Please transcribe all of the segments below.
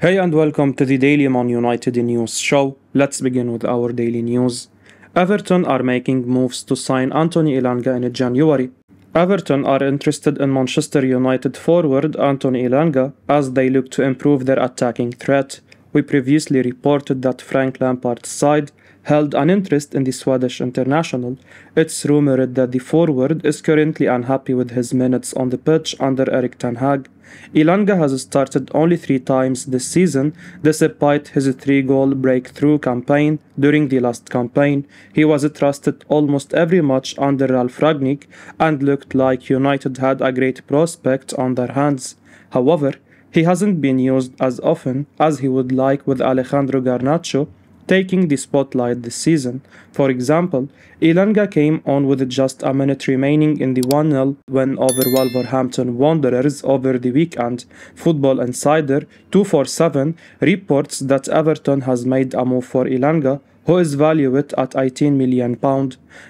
Hey and welcome to the Daily Man United News Show. Let's begin with our daily news. Everton are making moves to sign Anthony Elanga in January. Everton are interested in Manchester United forward Anthony Elanga as they look to improve their attacking threat. We previously reported that Frank Lampard's side held an interest in the Swedish international. It's rumored that the forward is currently unhappy with his minutes on the pitch under Erik ten Hag. Elanga has started only 3 times this season, despite his 3-goal breakthrough campaign during the last campaign. He was trusted almost every match under Ralf Rangnick and looked like United had a great prospect on their hands. However, he hasn't been used as often as he would like, with Alejandro Garnacho taking the spotlight this season. For example, Elanga came on with just a minute remaining in the 1-0 win over Wolverhampton Wanderers over the weekend. Football Insider 247 reports that Everton has made a move for Elanga, who is valued at £18 million.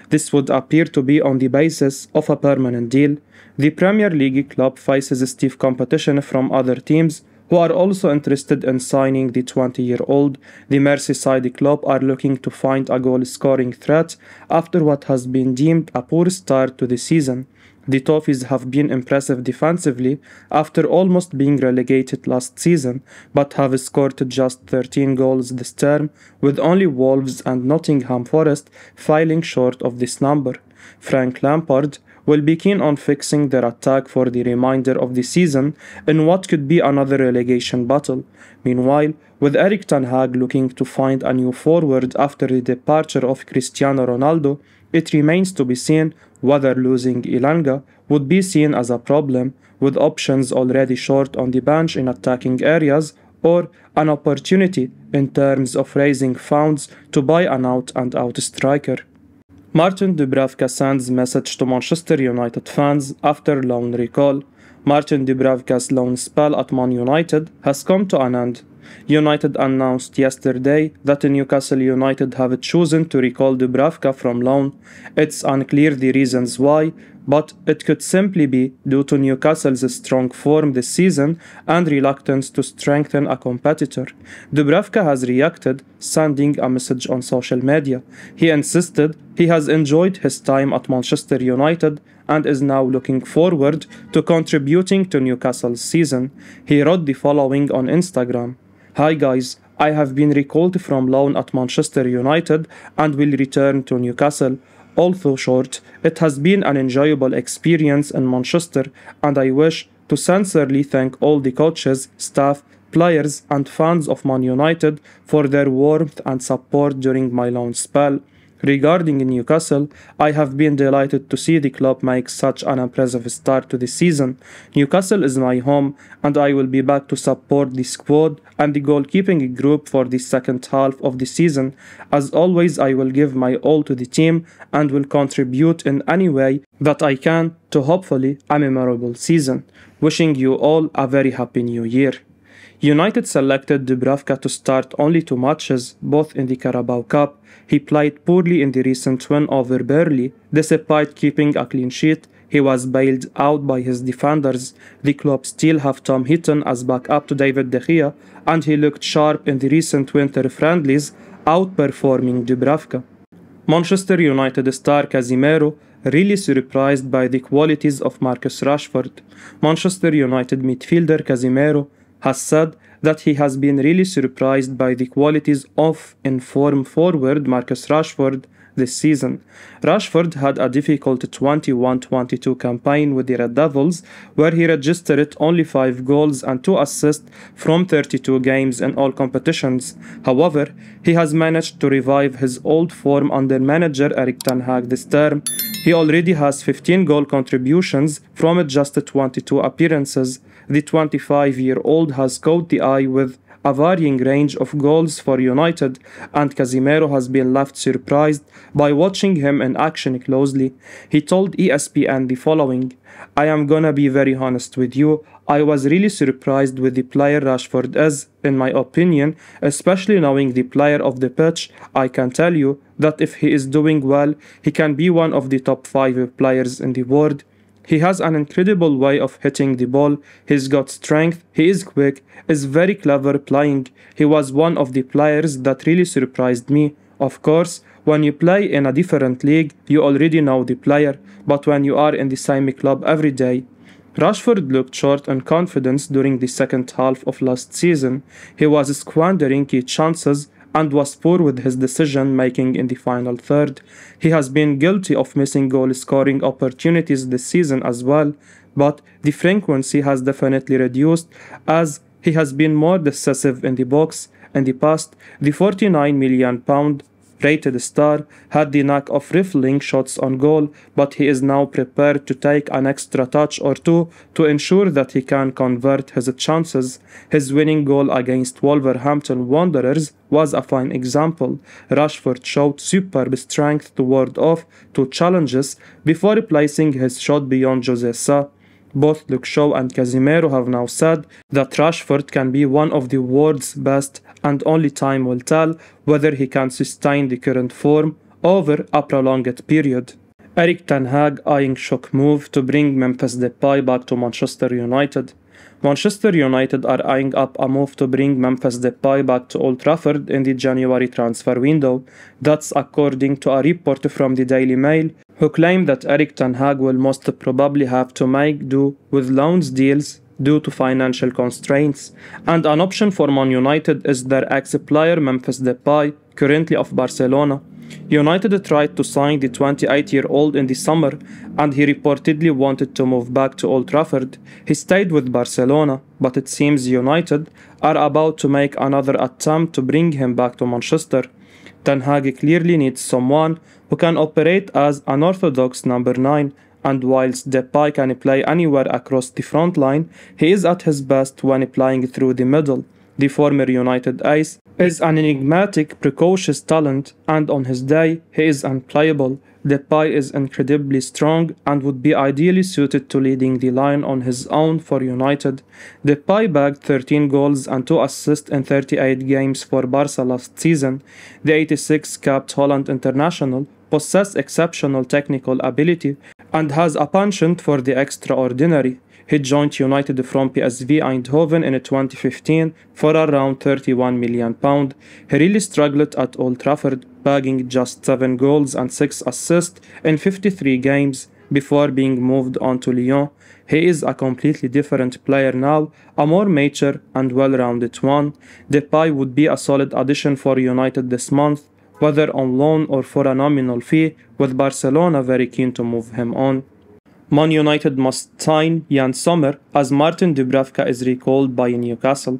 This would appear to be on the basis of a permanent deal. The Premier League club faces stiff competition from other teams who are also interested in signing the 20-year-old. The Merseyside club are looking to find a goal-scoring threat after what has been deemed a poor start to the season. The Toffees have been impressive defensively after almost being relegated last season, but have scored just 13 goals this term, with only Wolves and Nottingham Forest falling short of this number. Frank Lampard will be keen on fixing their attack for the remainder of the season in what could be another relegation battle. Meanwhile, with Erik ten Hag looking to find a new forward after the departure of Cristiano Ronaldo, it remains to be seen whether losing Elanga would be seen as a problem, with options already short on the bench in attacking areas, or an opportunity in terms of raising funds to buy an out-and-out striker. Martin Dubravka sends message to Manchester United fans after loan recall. Martin Dubravka's loan spell at Man United has come to an end. United announced yesterday that Newcastle United have chosen to recall Dubravka from loan. It's unclear the reasons why, but it could simply be due to Newcastle's strong form this season and reluctance to strengthen a competitor. Dubravka has reacted, sending a message on social media. He insisted he has enjoyed his time at Manchester United and is now looking forward to contributing to Newcastle's season. He wrote the following on Instagram: "Hi guys, I have been recalled from loan at Manchester United and will return to Newcastle. Although short, it has been an enjoyable experience in Manchester, and I wish to sincerely thank all the coaches, staff, players and fans of Man United for their warmth and support during my loan spell. Regarding Newcastle, I have been delighted to see the club make such an impressive start to the season. Newcastle is my home, and I will be back to support the squad and the goalkeeping group for the second half of the season. As always, I will give my all to the team and will contribute in any way that I can to hopefully a memorable season. Wishing you all a very happy new year." United selected Dubravka to start only 2 matches, both in the Carabao Cup. He played poorly in the recent win over Burnley. Despite keeping a clean sheet, he was bailed out by his defenders. The club still have Tom Heaton as backup to David De Gea, and he looked sharp in the recent winter friendlies, outperforming Dubravka. Manchester United star Casemiro really surprised by the qualities of Marcus Rashford. Manchester United midfielder Casemiro has said that he has been really surprised by the qualities of in-form forward Marcus Rashford this season. Rashford had a difficult 21-22 campaign with the Red Devils, where he registered only 5 goals and 2 assists from 32 games in all competitions. However, he has managed to revive his old form under manager Erik ten Hag this term. He already has 15 goal contributions from just 22 appearances. The 25-year-old has caught the eye with a varying range of goals for United, and Casemiro has been left surprised by watching him in action closely. He told ESPN the following: "I am gonna be very honest with you, I was really surprised with the player Rashford is, in my opinion, especially knowing the player of the pitch. I can tell you that if he is doing well, he can be one of the top 5 players in the world. He has an incredible way of hitting the ball, he's got strength, he is quick, is very clever playing. He was one of the players that really surprised me. Of course, when you play in a different league, you already know the player, but when you are in the same club every day. Rashford looked short on confidence during the second half of last season. He was squandering key chances and was poor with his decision making in the final third. He has been guilty of missing goal scoring opportunities this season as well, but the frequency has definitely reduced as he has been more decisive in the box. In the past, the £49 million rated star had the knack of rifling shots on goal, but he is now prepared to take an extra touch or two to ensure that he can convert his chances. His winning goal against Wolverhampton Wanderers was a fine example. Rashford showed superb strength to ward off two challenges before placing his shot beyond Jose Sa. Both Luke Shaw and Casemiro have now said that Rashford can be one of the world's best, and only time will tell whether he can sustain the current form over a prolonged period. Erik Ten Hag eyeing shock move to bring Memphis Depay back to Manchester United. Manchester United are eyeing up a move to bring Memphis Depay back to Old Trafford in the January transfer window. That's according to a report from the Daily Mail, who claim that Erik Ten Hag will most probably have to make do with loans deals due to financial constraints, and an option for Man United is their ex-player Memphis Depay, currently of Barcelona. United tried to sign the 28-year-old in the summer, and he reportedly wanted to move back to Old Trafford. He stayed with Barcelona, but it seems United are about to make another attempt to bring him back to Manchester. Ten Hag clearly needs someone who can operate as an orthodox number 9, and whilst Depay can play anywhere across the front line, he is at his best when playing through the middle. The former United ace is an enigmatic, precocious talent, and on his day, he is unplayable. Depay is incredibly strong and would be ideally suited to leading the line on his own for United. Depay bagged 13 goals and 2 assists in 38 games for Barca last season. The 86-capped Holland international possesses exceptional technical ability and has a penchant for the extraordinary. He joined United from PSV Eindhoven in 2015 for around £31 million. He really struggled at Old Trafford, bagging just 7 goals and 6 assists in 53 games before being moved on to Lyon. He is a completely different player now, a more mature and well-rounded one. Depay would be a solid addition for United this month, whether on loan or for a nominal fee, with Barcelona very keen to move him on. Man United must sign Yann Sommer as Martin Dubravka is recalled by Newcastle.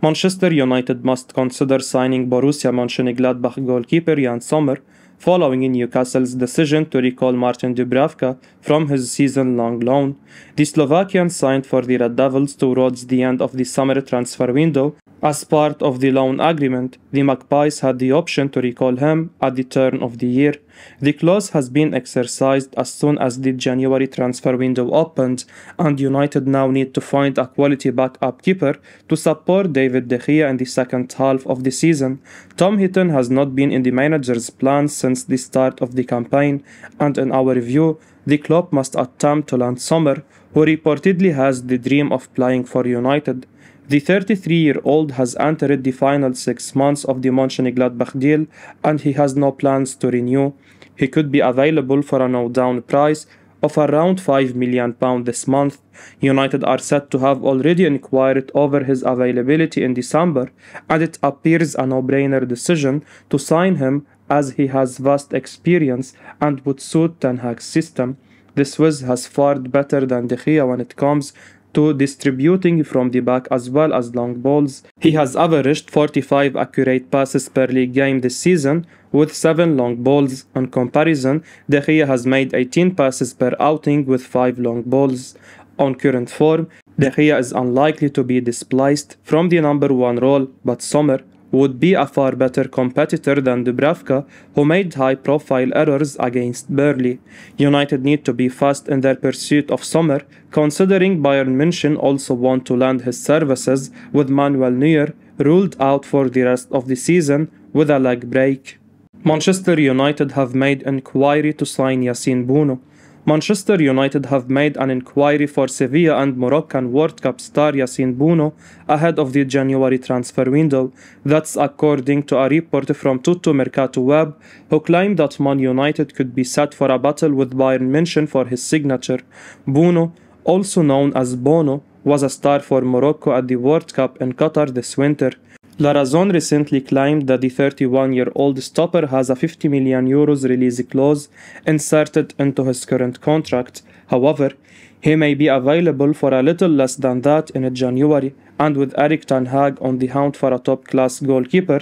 Manchester United must consider signing Borussia Mönchengladbach goalkeeper Yann Sommer following Newcastle's decision to recall Martin Dubravka from his season-long loan. The Slovakian signed for the Red Devils towards the end of the summer transfer window. As part of the loan agreement, the Magpies had the option to recall him at the turn of the year. The clause has been exercised as soon as the January transfer window opened, and United now need to find a quality backup keeper to support David De Gea in the second half of the season. Tom Heaton has not been in the manager's plans since the start of the campaign, and in our view, the club must attempt to land Sommer, who reportedly has the dream of playing for United. The 33-year-old has entered the final 6 months of the Mönchengladbach deal, and he has no plans to renew. He could be available for a no-down price of around £5 million this month. United are said to have already inquired over his availability in December, and it appears a no-brainer decision to sign him as he has vast experience and would suit Ten Hag's system. The Swiss has fared better than De Gea when it comes to distributing from the back as well as long balls. He has averaged 45 accurate passes per league game this season, with 7 long balls. In comparison, De Gea has made 18 passes per outing with 5 long balls. On current form, De Gea is unlikely to be displaced from the number 1 role, but Sommer would be a far better competitor than Dubravka, who made high-profile errors against Burnley. United need to be fast in their pursuit of Sommer, considering Bayern München also want to land his services, with Manuel Neuer ruled out for the rest of the season with a leg break. Manchester United have made enquiry to sign Yassine Bounou. Manchester United have made an inquiry for Sevilla and Moroccan World Cup star Yassine Bounou ahead of the January transfer window. That's according to a report from Tutto Mercato Web, who claimed that Man United could be set for a battle with Bayern München for his signature. Bounou, also known as Bono, was a star for Morocco at the World Cup in Qatar this winter. La Razón recently claimed that the 31-year-old stopper has a €50 million release clause inserted into his current contract. However, he may be available for a little less than that in January, and with Erik Ten Hag on the hunt for a top-class goalkeeper,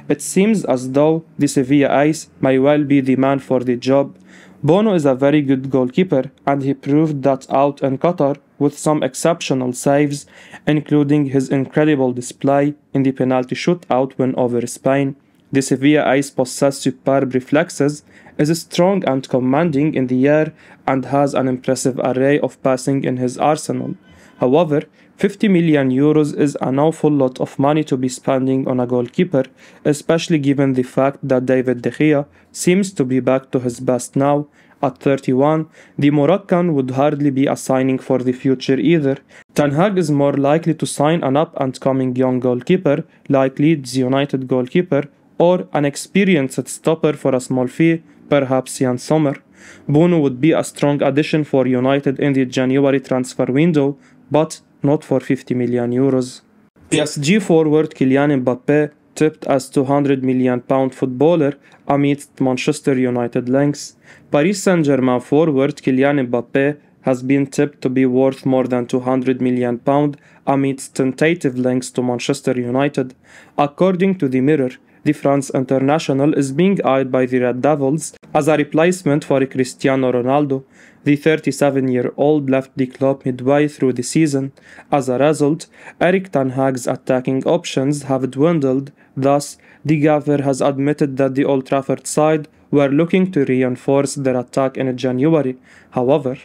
it seems as though the Sevilla ace may well be the man for the job. Bono is a very good goalkeeper, and he proved that out in Qatar with some exceptional saves, including his incredible display in the penalty shootout win over Spain. The Sevilla ace possesses superb reflexes, is strong and commanding in the air, and has an impressive array of passing in his arsenal. However, €50 million is an awful lot of money to be spending on a goalkeeper, especially given the fact that David De Gea seems to be back to his best now. At 31, the Moroccan would hardly be a signing for the future either. Ten Hag is more likely to sign an up-and-coming young goalkeeper, like Leeds United goalkeeper, or an experienced stopper for a small fee, perhaps Yann Sommer. Bounou would be a strong addition for United in the January transfer window, but not for €50 million. PSG forward Kylian Mbappe tipped as £200 million footballer amidst Manchester United links. Paris Saint-Germain forward Kylian Mbappe has been tipped to be worth more than £200 million amidst tentative links to Manchester United. According to the Mirror, the France international is being eyed by the Red Devils as a replacement for Cristiano Ronaldo. The 37-year-old left the club midway through the season. As a result, Erik Ten Hag's attacking options have dwindled. Thus, the Gaffer has admitted that the Old Trafford side were looking to reinforce their attack in January. However,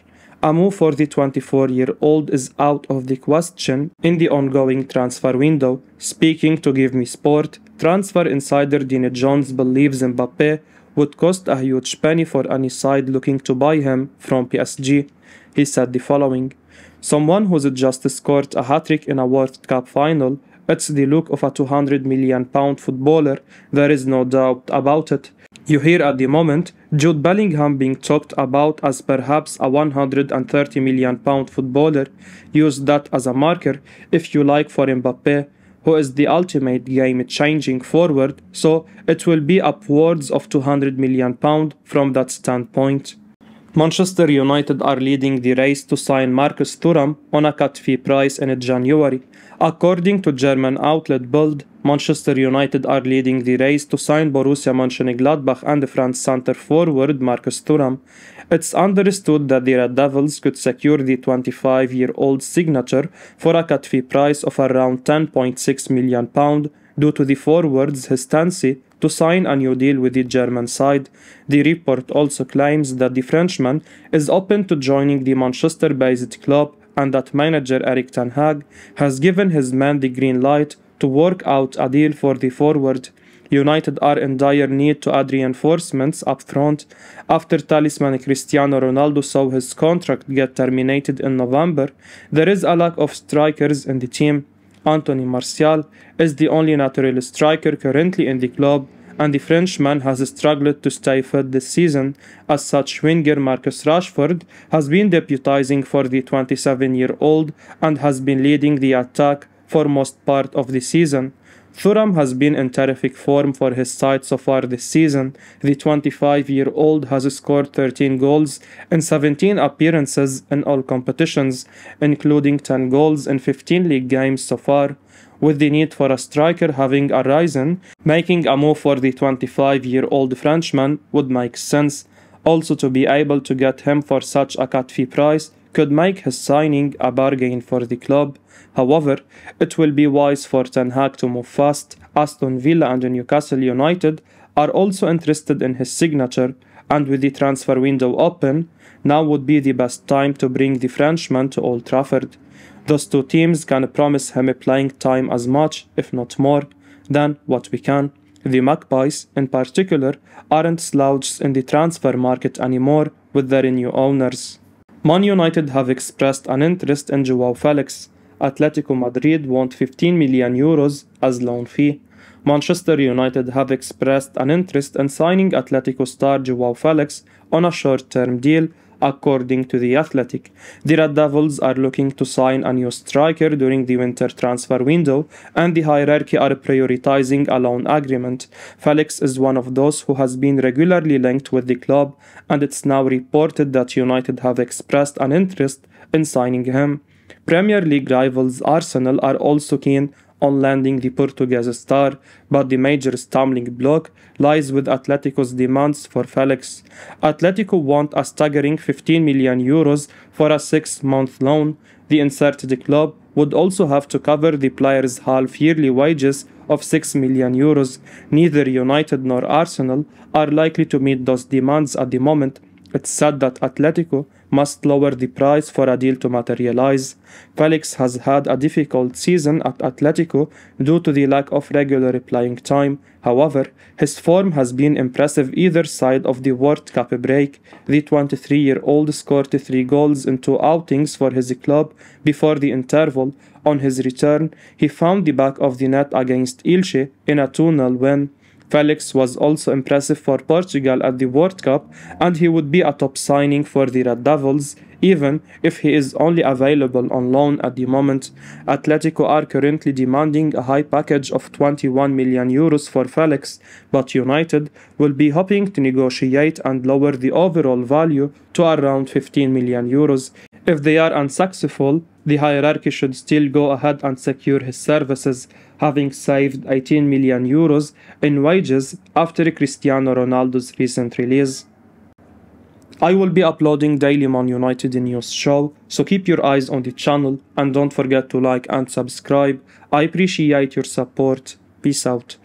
a move for the 24-year-old is out of the question in the ongoing transfer window. Speaking to Give Me Sport, transfer insider Dean Jones believes Mbappe would cost a huge penny for any side looking to buy him from PSG. He said the following: "Someone who's just scored a hat-trick in a World Cup final, it's the look of a £200 million footballer, there is no doubt about it. You hear at the moment Jude Bellingham being talked about as perhaps a £130 million footballer. Use that as a marker, if you like, for Mbappe, who is the ultimate game-changing forward, so it will be upwards of £200 million from that standpoint." Manchester United are leading the race to sign Marcus Thuram on a cut fee price in January. According to German outlet Bild, Manchester United are leading the race to sign Borussia Mönchengladbach and France centre forward Marcus Thuram. It's understood that the Red Devils could secure the 25-year-old signature for a cut fee price of around £10.6 million due to the forward's hesitancy to sign a new deal with the German side. The report also claims that the Frenchman is open to joining the Manchester-based club and that manager Erik Ten Hag has given his man the green light to work out a deal for the forward. United are in dire need to add reinforcements up front. After talisman Cristiano Ronaldo saw his contract get terminated in November, there is a lack of strikers in the team. Anthony Martial is the only natural striker currently in the club, and the Frenchman has struggled to stay fit this season. As such, winger Marcus Rashford has been deputizing for the 27-year-old and has been leading the attack for most part of the season. Thuram has been in terrific form for his side so far this season. The 25-year-old has scored 13 goals in 17 appearances in all competitions, including 10 goals in 15 league games so far. With the need for a striker having arisen, making a move for the 25-year-old Frenchman would make sense. Also, to be able to get him for such a cut fee price could make his signing a bargain for the club. However, it will be wise for Ten Hag to move fast. Aston Villa and Newcastle United are also interested in his signature, and with the transfer window open, now would be the best time to bring the Frenchman to Old Trafford. Those two teams can promise him playing time as much, if not more, than what we can. The Magpies, in particular, aren't slouches in the transfer market anymore, with their new owners. Man United have expressed an interest in Joao Felix. Atletico Madrid want 15 million euros as loan fee. Manchester United have expressed an interest in signing Atletico star Joao Felix on a short-term deal, according to The Athletic. The Red Devils are looking to sign a new striker during the winter transfer window, and the hierarchy are prioritizing a loan agreement. Felix is one of those who has been regularly linked with the club, and it's now reported that United have expressed an interest in signing him. Premier League rivals Arsenal are also keen on landing the Portuguese star, but the major stumbling block lies with Atletico's demands for Felix. Atletico want a staggering 15 million euros for a 6-month loan. The inserted club would also have to cover the player's half-yearly wages of 6 million euros. Neither United nor Arsenal are likely to meet those demands at the moment. It's said that Atletico must lower the price for a deal to materialize. Felix has had a difficult season at Atletico due to the lack of regular playing time. However, his form has been impressive either side of the World Cup break. The 23-year-old scored 3 goals in 2 outings for his club before the interval. On his return, he found the back of the net against Elche in a 2-0 win. Felix was also impressive for Portugal at the World Cup, and he would be a top signing for the Red Devils, even if he is only available on loan at the moment. Atletico are currently demanding a high package of 21 million euros for Felix, but United will be hoping to negotiate and lower the overall value to around 15 million euros. If they are unsuccessful, the hierarchy should still go ahead and secure his services, having saved 18 million euros in wages after Cristiano Ronaldo's recent release. I will be uploading daily Man United news show, so keep your eyes on the channel and don't forget to like and subscribe. I appreciate your support. Peace out.